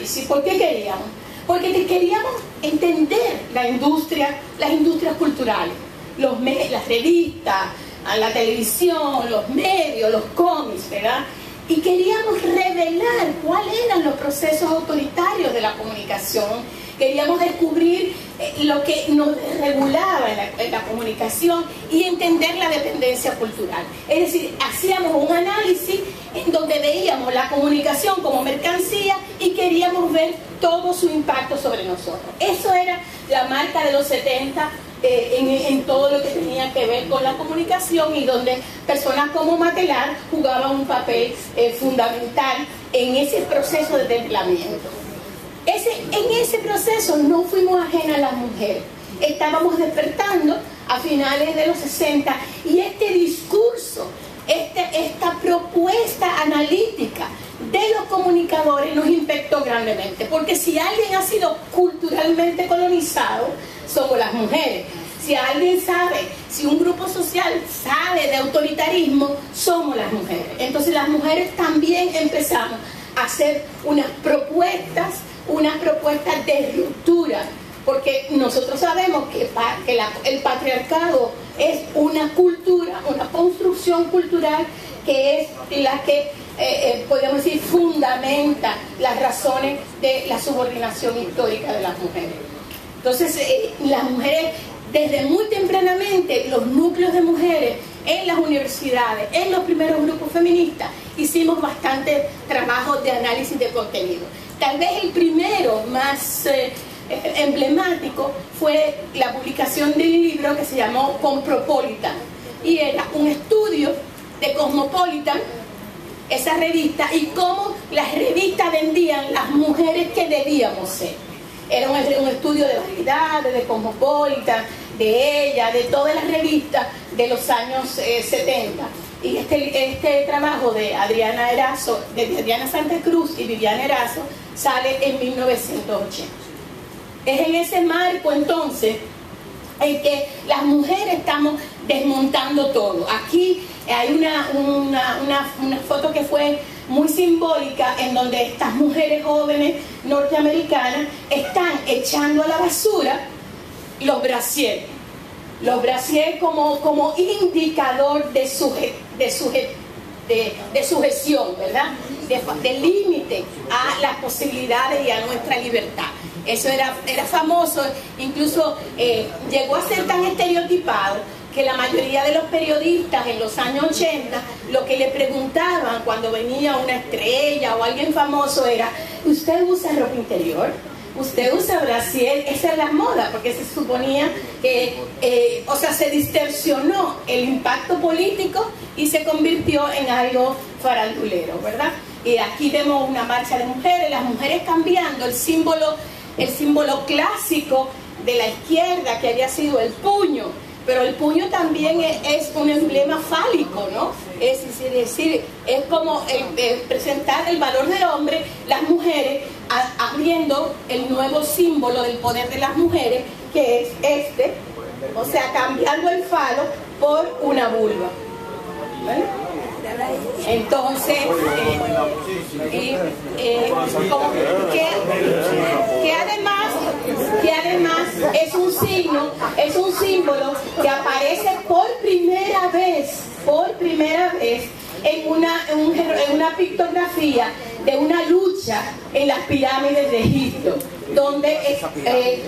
análisis. ¿Por qué queríamos? Porque queríamos entender las industrias culturales, las revistas, la televisión, los medios, los cómics, ¿verdad? Y queríamos revelar cuáles eran los procesos autoritarios de la comunicación. Queríamos descubrir lo que nos regulaba en la comunicación y entender la dependencia cultural. Es decir, hacíamos un análisis en donde veíamos la comunicación como mercancía y queríamos ver todo su impacto sobre nosotros. Eso era la marca de los 70 en todo lo que tenía que ver con la comunicación, y donde personas como Matelar jugaban un papel fundamental en ese proceso de templamiento. En ese proceso no fuimos ajenas las mujeres. Estábamos despertando a finales de los 60, y este discurso, esta propuesta analítica de los comunicadores nos impactó grandemente, porque si alguien ha sido culturalmente colonizado, somos las mujeres. Si alguien sabe, si un grupo social sabe de autoritarismo, somos las mujeres. Entonces las mujeres también empezamos a hacer unas propuestas de ruptura, porque nosotros sabemos que el patriarcado es una cultura, una construcción cultural que es la que, podríamos decir, fundamenta las razones de la subordinación histórica de las mujeres. Entonces, las mujeres, desde muy tempranamente, los núcleos de mujeres en las universidades, en los primeros grupos feministas, hicimos bastante trabajo de análisis de contenido. Tal vez el primero más emblemático fue la publicación de un libro que se llamó Cosmopolitan, y era un estudio de Cosmopolitan, esa revista, y cómo las revistas vendían las mujeres que debíamos ser. Era un estudio de variedades, de Cosmopolitan, de ella, de todas las revistas de los años 70. Y este trabajo de Adriana Santa Cruz y Viviana Erazo sale en 1980. Es en ese marco entonces en que las mujeres estamos desmontando todo. Aquí hay una foto que fue muy simbólica, en donde estas mujeres jóvenes norteamericanas están echando a la basura los brasiers. Los brasiers como indicador de sujeción, ¿verdad? De límite a las posibilidades y a nuestra libertad. Eso era famoso, incluso llegó a ser tan estereotipado que la mayoría de los periodistas en los años 80, lo que le preguntaban cuando venía una estrella o alguien famoso era: ¿usted usa ropa interior? ¿Usted usa brasier? Esa es la moda, porque se suponía que, se distorsionó el impacto político y se convirtió en algo farandulero, ¿verdad? Y aquí vemos una marcha de mujeres, las mujeres cambiando el símbolo clásico de la izquierda, que había sido el puño, pero el puño también es un emblema fálico, ¿no? Es decir, es como presentar el valor del hombre, las mujeres abriendo el nuevo símbolo del poder de las mujeres, que es cambiando el falo por una vulva. ¿Vale? Entonces, que además es un símbolo que aparece por primera vez en una pictografía de una lucha en las pirámides de Egipto, donde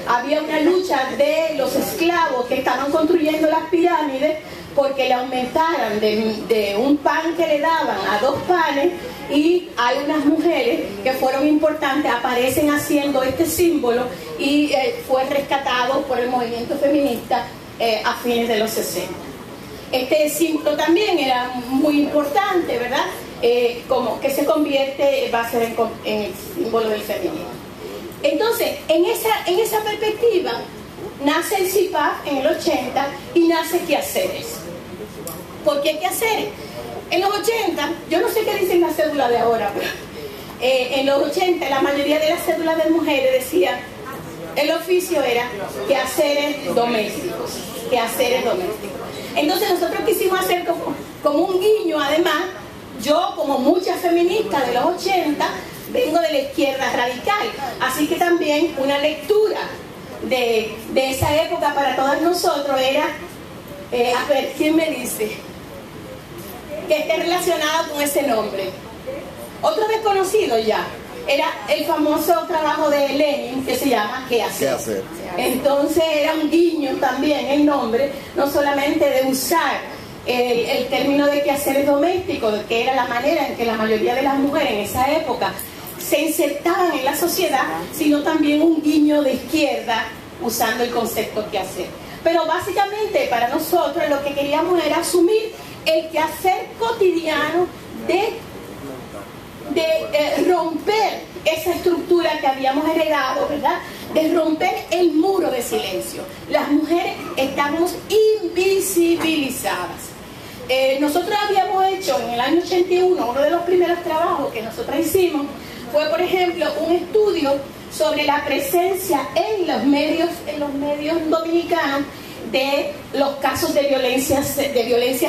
había una lucha de los esclavos que estaban construyendo las pirámides porque le aumentaran de un pan que le daban a 2 panes, y hay unas mujeres que fueron importantes, aparecen haciendo este símbolo, y fue rescatado por el movimiento feminista a fines de los 60. Este símbolo también era muy importante, ¿verdad? Como que se convierte, va a ser en el símbolo del feminismo. Entonces, en esa perspectiva, nace el CIPAF en el 80 y nace Quehaceres. ¿Por qué Quehaceres? En los 80, yo no sé qué dicen las cédulas de ahora, pero en los 80 la mayoría de las cédulas de mujeres decía, el oficio era quehaceres domésticos. Entonces nosotros quisimos hacer como un guiño, además, yo como muchas feministas de los 80, vengo de la izquierda radical, así que también una lectura de esa época para todos nosotros era, a ver, ¿quién me dice? Que esté relacionado con ese nombre. Otro desconocido ya, era el famoso trabajo de Lenin que se llama ¿Qué hacer? ¿Qué hacer? Entonces era un guiño también el nombre, no solamente de usar el término de quehaceres domésticos, que era la manera en que la mayoría de las mujeres en esa época se insertaban en la sociedad, sino también un guiño de izquierda usando el concepto quehacer. Pero básicamente para nosotros lo que queríamos era asumir el quehacer cotidiano de romper esa estructura que habíamos heredado, ¿verdad? De romper el muro de silencio. Las mujeres estamos invisibilizadas. Nosotros habíamos hecho en el año 81, uno de los primeros trabajos que nosotros hicimos fue, por ejemplo, un estudio sobre la presencia en los medios dominicanos de los casos de violencia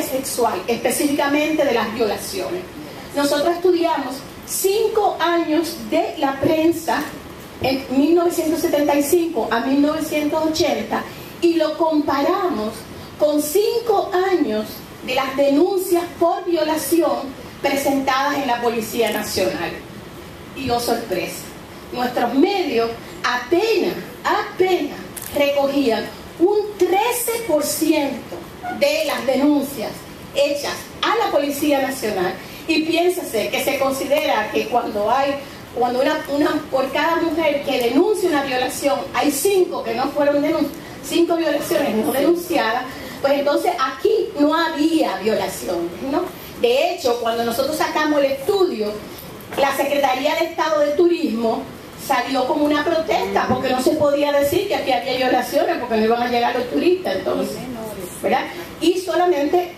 sexual, específicamente de las violaciones. Nosotros estudiamos 5 años de la prensa en 1975 a 1980 y lo comparamos con 5 años de las denuncias por violación presentadas en la Policía Nacional. Y oh sorpresa, nuestros medios apenas recogían un 13% de las denuncias hechas a la Policía Nacional. Y piénsese que se considera que cuando por cada mujer que denuncia una violación hay 5 que no fueron denunciadas, 5 violaciones no denunciadas, pues entonces aquí no había violaciones, ¿no? De hecho, cuando nosotros sacamos el estudio, la Secretaría de Estado de Turismo salió como una protesta porque no se podía decir que aquí había violaciones porque no iban a llegar los turistas, entonces, ¿verdad? Y solamente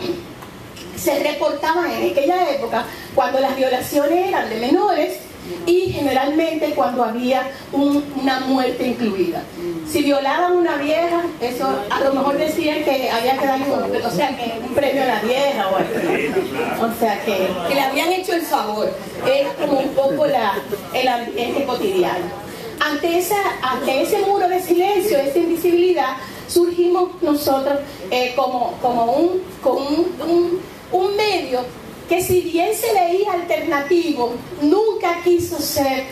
se reportaban en aquella época cuando las violaciones eran de menores y generalmente cuando había una muerte incluida. Si violaban a una vieja, eso a lo mejor decían que había que darle un premio a la vieja o algo. O sea que le habían hecho el favor. Era como un poco el ambiente cotidiano. Ante ese muro de silencio, esa invisibilidad, surgimos nosotros como un medio que, si bien se leía alternativo, nunca quiso ser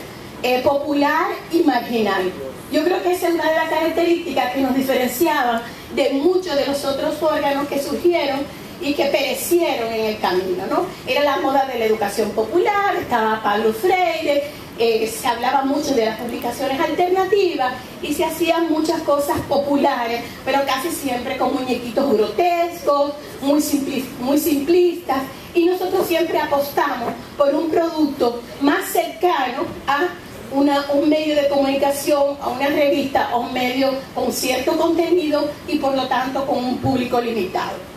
popular y marginal. Yo creo que esa es una de las características que nos diferenciaban de muchos de los otros órganos que surgieron y que perecieron en el camino, ¿no? Era la moda de la educación popular, estaba Pablo Freire, se hablaba mucho de las publicaciones alternativas y se hacían muchas cosas populares, pero casi siempre con muñequitos grotescos, muy simplistas, y nosotros siempre apostamos por un producto más cercano a un medio de comunicación, a una revista, a un medio con cierto contenido y por lo tanto con un público limitado.